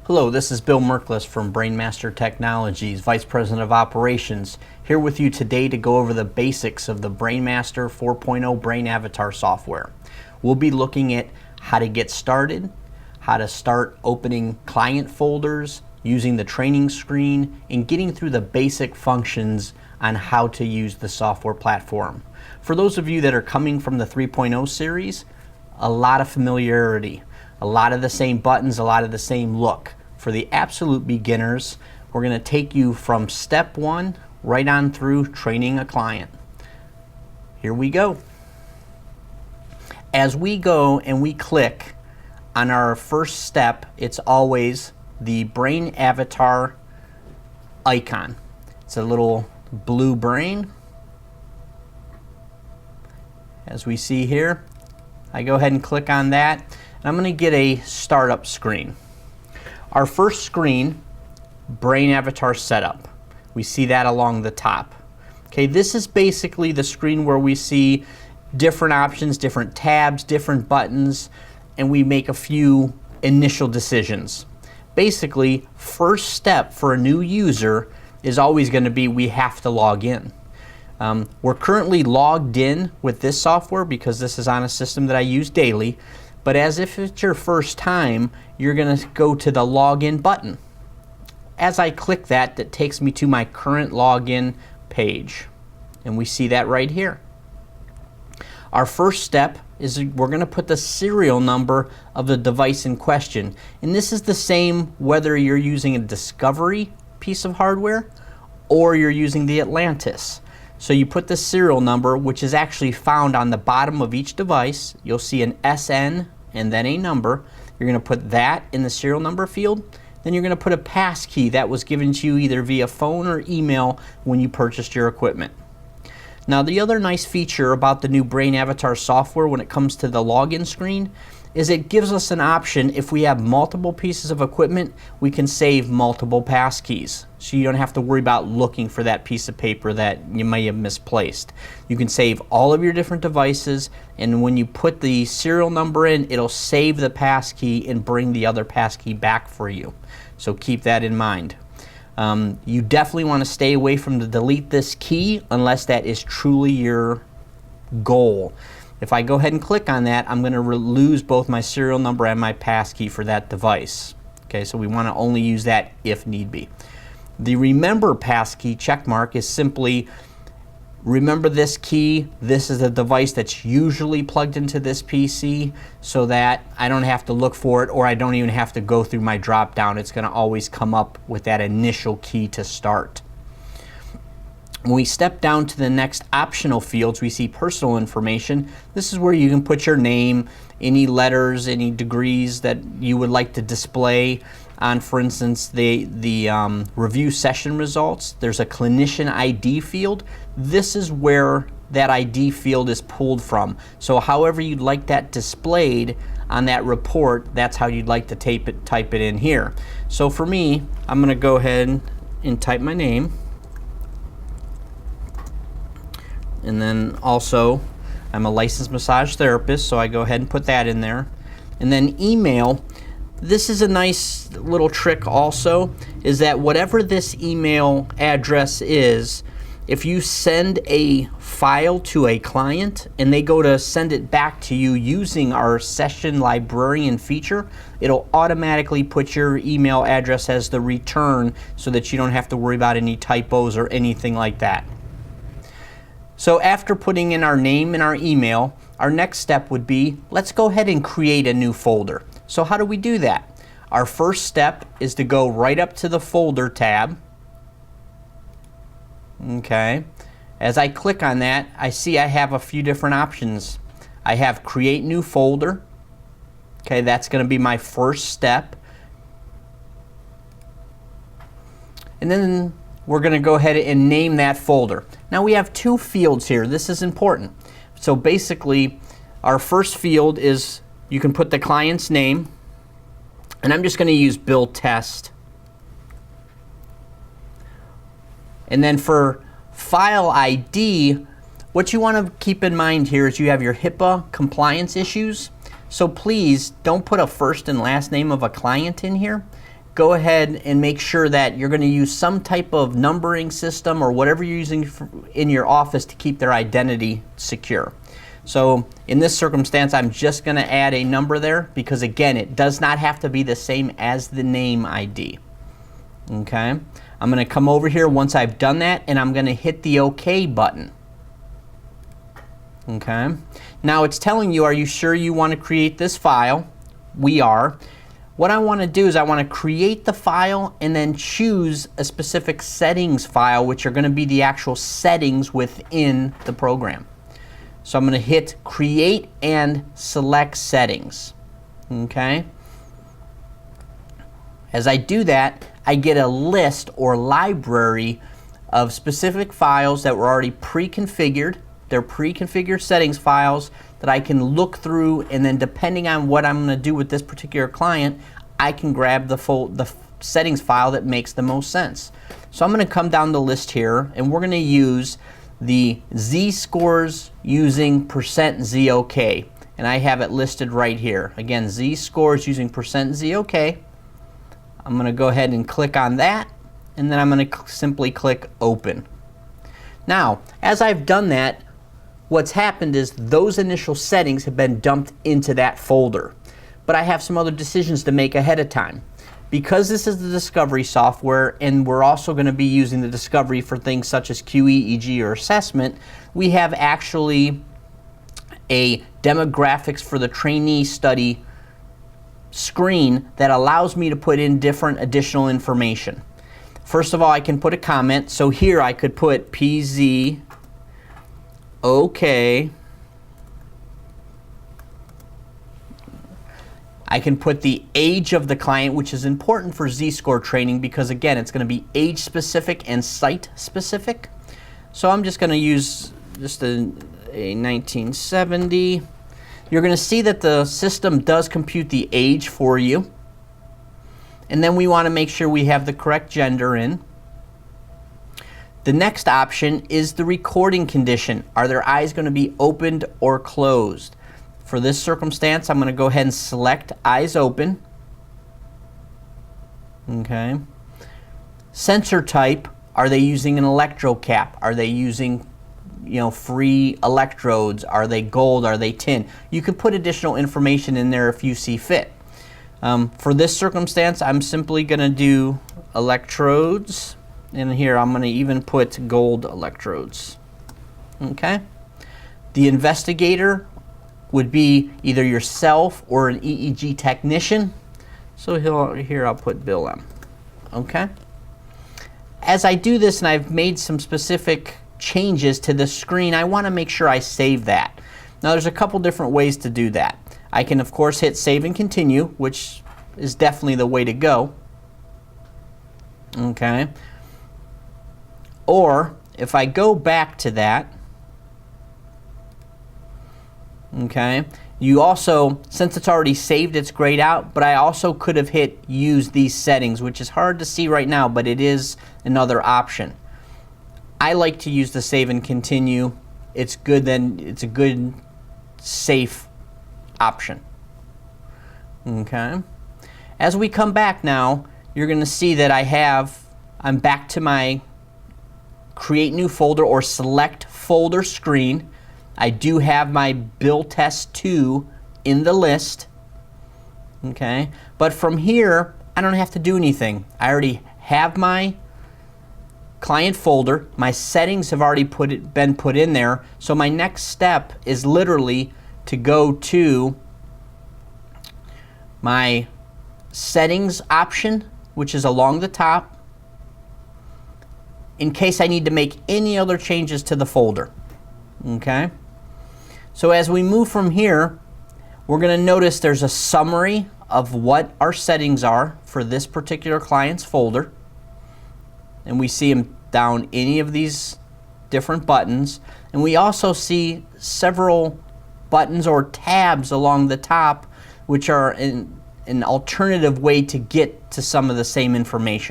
Hello, this is Bill Merklis from BrainMaster Technologies, Vice President of Operations, here with you today to go over the basics of the BrainMaster 4.0 BrainAvatar software. We'll be looking at how to get started, how to start opening client folders, using the training screen, and getting through the basic functions on how to use the software platform. For those of you that are coming from the 3.0 series, a lot of familiarity, a lot of the same buttons, a lot of the same look. For the absolute beginners, we're going to take you from step one right on through training a client. Here we go. As we go and we click on our first step, it's always the BrainAvatar icon. It's a little blue brain. As we see here, I go ahead and click on that, and I'm going to get a startup screen. Our first screen, BrainAvatar Setup. We see that along the top. Okay, this is basically the screen where we see different options, different tabs, different buttons, and we make a few initial decisions. Basically, first step for a new user is always going to be we have to log in. We're currently logged in with this software because this is on a system that I use daily. But as if it's your first time, you're going to go to the login button. As I click that, that takes me to my current login page. And we see that right here. Our first step is we're going to put the serial number of the device in question. And this is the same whether you're using a Discovery piece of hardware or you're using the Atlantis. So you put the serial number, which is actually found on the bottom of each device. You'll see an SN and then a number. You're going to put that in the serial number field. Then you're going to put a passkey that was given to you either via phone or email when you purchased your equipment. Now, the other nice feature about the new BrainAvatar software when it comes to the login screen is it gives us an option. If we have multiple pieces of equipment, we can save multiple passkeys. So you don't have to worry about looking for that piece of paper that you may have misplaced. You can save all of your different devices, and when you put the serial number in, it'll save the passkey and bring the other passkey back for you. So keep that in mind. You definitely want to stay away from the delete this key unless that is truly your goal. If I go ahead and click on that, I'm going to lose both my serial number and my passkey for that device. Okay, so we want to only use that if need be. The remember passkey checkmark is simply remember this key. This is a device that's usually plugged into this PC so that I don't have to look for it, or I don't even have to go through my drop down. It's going to always come up with that initial key to start. When we step down to the next optional fields, we see personal information. This is where you can put your name, any letters, any degrees that you would like to display on, for instance, the review session results. There's a clinician ID field. This is where that ID field is pulled from. So however you'd like that displayed on that report, that's how you'd like to type it in here. So for me, I'm going to go ahead and type my name. And then also, I'm a licensed massage therapist, so I go ahead and put that in there. And then email, this is a nice little trick also, is that whatever this email address is, if you send a file to a client and they go to send it back to you using our session librarian feature, it'll automatically put your email address as the return so that you don't have to worry about any typos or anything like that. So after putting in our name and our email, our next step would be, let's go ahead and create a new folder. So how do we do that? Our first step is to go right up to the folder tab. Okay. As I click on that, I see I have a few different options. I have create new folder. Okay, that's going to be my first step. And then we're going to go ahead and name that folder. Now we have two fields here. This is important. So basically, our first field is you can put the client's name, and I'm just going to use Bill Test. And then for file ID, what you want to keep in mind here is you have your HIPAA compliance issues. So please don't put a first and last name of a client in here. go ahead and make sure that you're going to use some type of numbering system or whatever you're using in your office to keep their identity secure. So in this circumstance, I'm just going to add a number there because, again, it does not have to be the same as the name ID. Okay, I'm going to come over here once I've done that, and I'm going to hit the OK button. Okay, now it's telling you, are you sure you want to create this file? We are. What I want to do is I want to create the file and then choose a specific settings file, which are going to be the actual settings within the program. So I'm going to hit create and select settings. Okay. As I do that, I get a list or library of specific files that were already pre-configured. They're pre-configured settings files that I can look through, and then depending on what I'm going to do with this particular client, I can grab the settings file that makes the most sense. So I'm going to come down the list here, and we're going to use the z-scores using %ZOK, and I have it listed right here. Again, z-scores using %ZOK. I'm going to go ahead and click on that, and then I'm going to simply click open. Now, as I've done that, what's happened is those initial settings have been dumped into that folder. But I have some other decisions to make ahead of time. Because this is the discovery software, and we're also going to be using the discovery for things such as QE, EG, or assessment, we have actually a demographics for the trainee study screen that allows me to put in different additional information. First of all, I can put a comment. So here I could put PZ OK. I can put the age of the client, which is important for Z-score training because, again, it's going to be age specific and site specific. So I'm just going to use just a 1970. You're going to see that the system does compute the age for you. And then we want to make sure we have the correct gender in. The next option is the recording condition. Are their eyes going to be opened or closed? For this circumstance, I'm going to go ahead and select eyes open. Okay. Sensor type, are they using an electrocap? Are they using, free electrodes? Are they gold? Are they tin? You can put additional information in there if you see fit. For this circumstance, I'm simply going to do electrodes, and here I'm going to even put gold electrodes. Okay. The investigator would be either yourself or an EEG technician. So here I'll put Bill M. Okay. As I do this and I've made some specific changes to the screen, I want to make sure I save that. Now there's a couple different ways to do that. I can of course hit save and continue, which is definitely the way to go. Okay. Or if I go back to that, okay, you also, since it's already saved, it's grayed out, but I also could have hit use these settings, which is hard to see right now, but it is another option. I like to use the save and continue. It's good, then it's a good safe option. Okay. As we come back now, you're going to see that I'm back to my create new folder or select folder screen. I do have my Bill Test 2 in the list. Okay. But from here, I don't have to do anything. I already have my client folder. My settings have already been put in there. So my next step is literally to go to my settings option, which is along the top, in case I need to make any other changes to the folder. Okay. So as we move from here, we're going to notice there's a summary of what our settings are for this particular client's folder. And we see them down any of these different buttons. And we also see several buttons or tabs along the top, which are an alternative way to get to some of the same information.